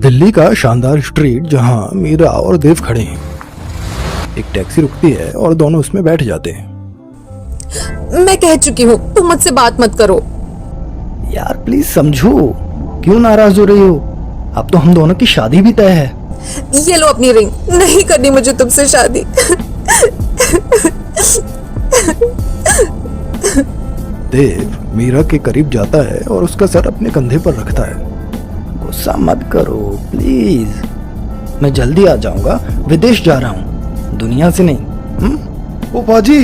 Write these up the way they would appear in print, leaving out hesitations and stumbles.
दिल्ली का शानदार स्ट्रीट जहां मीरा और देव खड़े हैं। एक टैक्सी रुकती है और दोनों उसमें बैठ जाते हैं। मैं कह चुकी हूँ, तुम मुझसे बात मत करो। यार प्लीज समझो, क्यों नाराज हो रही हो? अब तो हम दोनों की शादी भी तय है। ये लो अपनी रिंग, नहीं करनी मुझे तुमसे शादी। देव मीरा के करीब जाता है और उसका सर अपने कंधे पर रखता है। गुस्सा मत करो प्लीज, मैं जल्दी आ जाऊंगा, विदेश जा रहा हूँ, दुनिया से नहीं। ओ पाजी,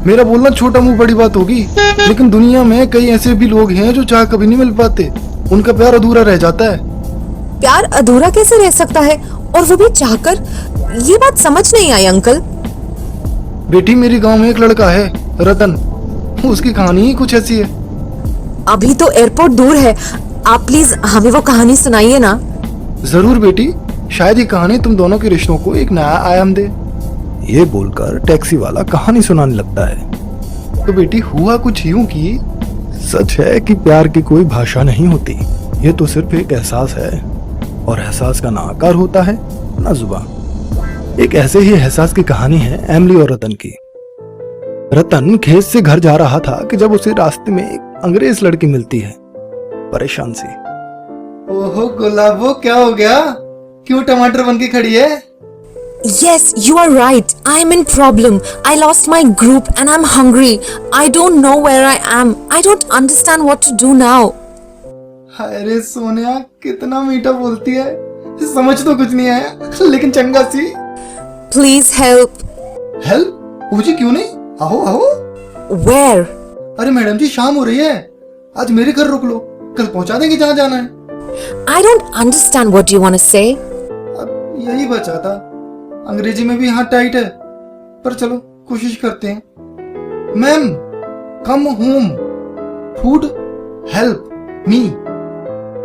मेरा बोलना छोटा मुंह बड़ी बात होगी, लेकिन दुनिया में कई ऐसे भी लोग हैं जो चाह कभी नहीं मिल पाते, उनका प्यार अधूरा रह जाता है। प्यार अधूरा कैसे रह सकता है, और वो भी चाहकर? ये बात समझ नहीं आई अंकल। बेटी, मेरी गांव में एक लड़का है रतन, उसकी कहानी ही कुछ ऐसी है। अभी तो एयरपोर्ट दूर है, आप प्लीज हमें वो कहानी सुनाइए ना। जरूर बेटी, शायद ये कहानी तुम दोनों के रिश्तों को एक नया आयाम दे। ये बोलकर टैक्सी वाला कहानी सुनाने लगता है। तो बेटी, हुआ कुछ यूं कि सच है कि प्यार की कोई भाषा नहीं होती, ये तो सिर्फ एक एहसास है, और एहसास का ना आकार होता है ना जुबान। एक ऐसे ही एहसास की कहानी है एमली और रतन की। रतन खेत से घर जा रहा था कि जब उसे रास्ते में एक अंग्रेज लड़की मिलती है, परेशान सी। ओहो गुलाबो, क्या हो गया? क्यों टमाटर बन के खड़ी है? Yes, you are right. I am in problem. I lost my group and I'm hungry. I don't know where I am. I don't understand what to do now. हाय रे सोनिया, कितना मीठा बोलती है, समझ तो कुछ नहीं आया, लेकिन चंगा सी। Please help. हेल्प? पूछी क्यों नहीं, आओ आओ। Where? अरे मैडम जी, शाम हो रही है, आज मेरे घर रुक लो, कल पहुंचा देंगे जहाँ जाना है। I don't understand what you want to say. अब यही बचा था, अंग्रेजी में भी हाथ टाइट है, पर चलो कोशिश करते हैं। Ma'am, come home, food, help me.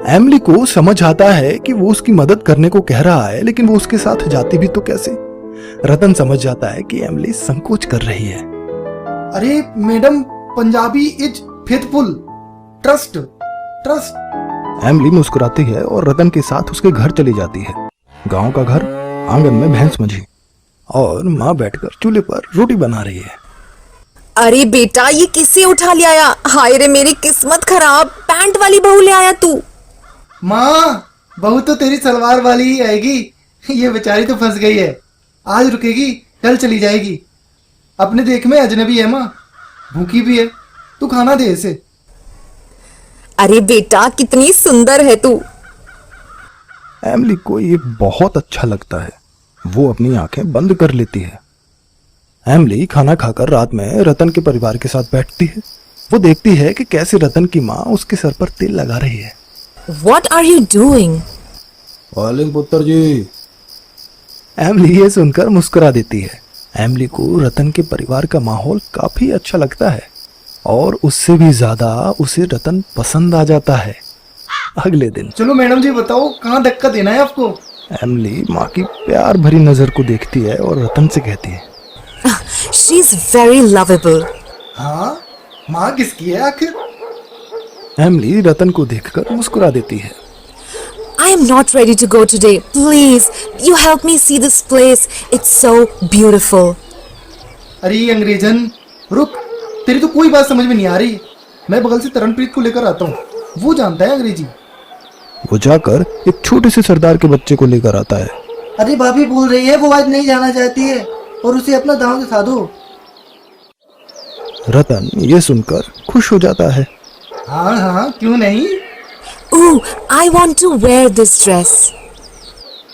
Emily को समझ आता है कि वो उसकी मदद करने को कह रहा है, लेकिन वो उसके साथ जाती भी तो कैसे? रतन समझ जाता है कि एमली संकोच कर रही है। अरे madam, Punjabi is faithful, trust trust. Emily मुस्कुराती है और रतन के साथ उसके घर चली जाती है। गांव का घर, आंगन में भैंस मंझी और माँ बैठकर चूल्हे पर रोटी बना रही है। अरे बेटा, ये किसे उठा ले आया? हाय रे मेरी किस्मत खराब, पैंट वाली बहू ले आया तू। माँ, बहू तो तेरी सलवार वाली ही आएगी, ये बेचारी तो फंस गई है, आज रुकेगी कल चली जाएगी। अपने देख में अजनबी है माँ, भूखी भी है, तू खाना दे इसे। अरे बेटा, कितनी सुंदर है तू। एमली को ये बहुत अच्छा लगता है, वो अपनी आंखें बंद कर लेती है। एमली खाना खाकर रात में रतन के परिवार के साथ बैठती है। वो देखती है कि कैसे रतन की माँ उसके सर पर तेल लगा रही है। What are you doing? वालेकुम पुत्र जी। एमली ये सुनकर मुस्कुरा देती है। एमली को रतन के परिवार का माहौल काफी अच्छा लगता है, और उससे भी ज्यादा उसे रतन पसंद आ जाता है। अगले दिन, चलो मैडम जी बताओ, कहाँ धक्का देना है आपको? एमली माँ की प्यार भरी नजर को देखती है और रतन से कहती है, She is very lovable. हाँ, माँ किसकी है आखिर? एमली रतन को देखकर मुस्कुरा देती है। I am not ready to go today. Please, you help me see this place. It's so beautiful. अरे अंग्रेजन, रुक, तेरी तो कोई बात समझ में नहीं आ रही। मैं बगल से तरनप्रीत को लेकर आता हूँ, वो जानता है अंग्रेजी। वो जाकर एक छोटे से सरदार के बच्चे को लेकर आता है। अरे भाभी बोल रही है वो आज नहीं जाना चाहती है, और उसे अपना दांव दिखा दो। रतन ये सुनकर खुश हो जाता है। हाँ हाँ, क्यों नहीं। Ooh, I want to wear this dress.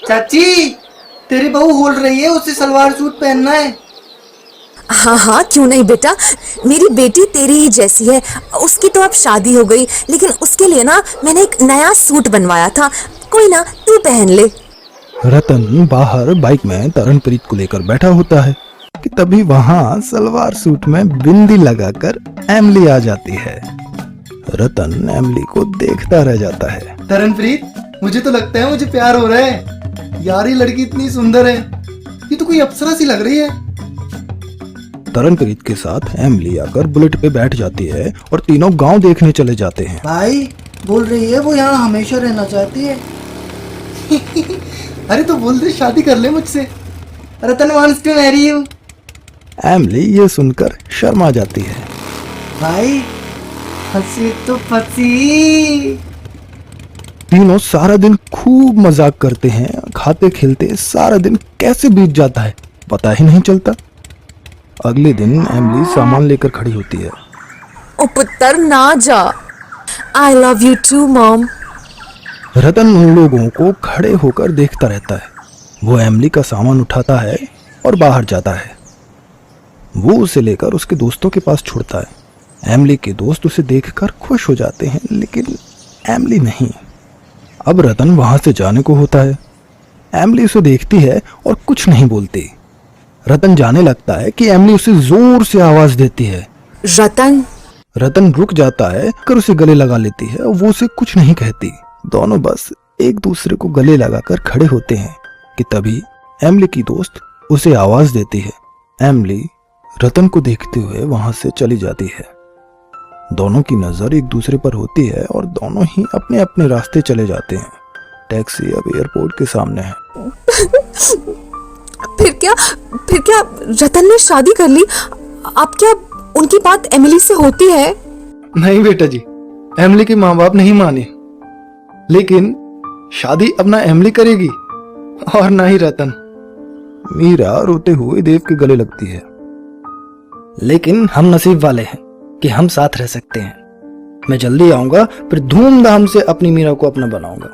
चाची, तेरी बहू बोल रही है उसे सलवार सूट पहनना है। हाँ हाँ, क्यों नहीं बेटा, मेरी बेटी तेरी ही जैसी है। उसकी तो अब शादी हो गई, लेकिन उसके लिए ना मैंने एक नया सूट बनवाया था। कोई ना, तू पहन ले। रतन बाहर बाइक में तरनप्रीत को लेकर बैठा होता है कि तभी वहां सलवार सूट में बिंदी लगाकर एमली आ जाती है। रतन एमली को देखता रह जाता है। तरनप्रीत, मुझे तो लगता है मुझे प्यार हो रहा है। यार ये लड़की इतनी सुंदर है, ये तो कोई अप्सरा सी लग रही है। तरनप्रीत के साथ एमली आकर बुलेट पे बैठ जाती है और तीनों गांव देखने चले जाते हैं। भाई बोल रही है वो यहाँ हमेशा रहना चाहती है। अरे तो बोल दे शादी कर ले मुझसे। Ratan wants to marry you. Emily ये सुनकर शर्मा जाती है। भाई हंसी तो फंसी। तीनों सारा दिन खूब मजाक करते हैं, खाते खेलते सारा दिन कैसे बीत जाता है पता ही नहीं चलता। अगले दिन एमली सामान लेकर खड़ी होती है। ओ पुत्र ना जा। I love you too mom. Ratan उन लोगों को खड़े होकर देखता रहता है। वो एमली का सामान उठाता है और बाहर जाता है। वो उसे लेकर उसके दोस्तों के पास छोड़ता है। एमली के दोस्त उसे देखकर खुश हो जाते हैं, लेकिन एमली नहीं। अब रतन वहां से जाने को होता है। एमली उसे देखती है और कुछ नहीं बोलती। रतन जाने लगता है कि एमली उसे जोर से आवाज देती है, रतन। रतन रुक जाता है कर उसे गले लगा लेती है और वो उसे कुछ नहीं कहती। दोनों बस एक दूसरे को गले लगाकर खड़े होते हैं कि तभी एमली की दोस्त उसे आवाज देती है। एमली रतन को देखते हुए वहां से चली जाती है। दोनों की नजर एक दूसरे पर होती है और दोनों ही अपने अपने रास्ते चले जाते हैं। टैक्सी अब एयरपोर्ट के सामने है। फिर क्या रतन ने शादी कर ली? अब क्या उनकी बात एमिली से होती है? नहीं बेटा जी, एमली के माँ बाप नहीं माने, लेकिन शादी अब ना एमली करेगी और ना ही रतन। मीरा रोते हुए देव के गले लगती है। लेकिन हम नसीब वाले हैं कि हम साथ रह सकते हैं। मैं जल्दी आऊंगा, फिर धूमधाम से अपनी मीरा को अपना बनाऊंगा।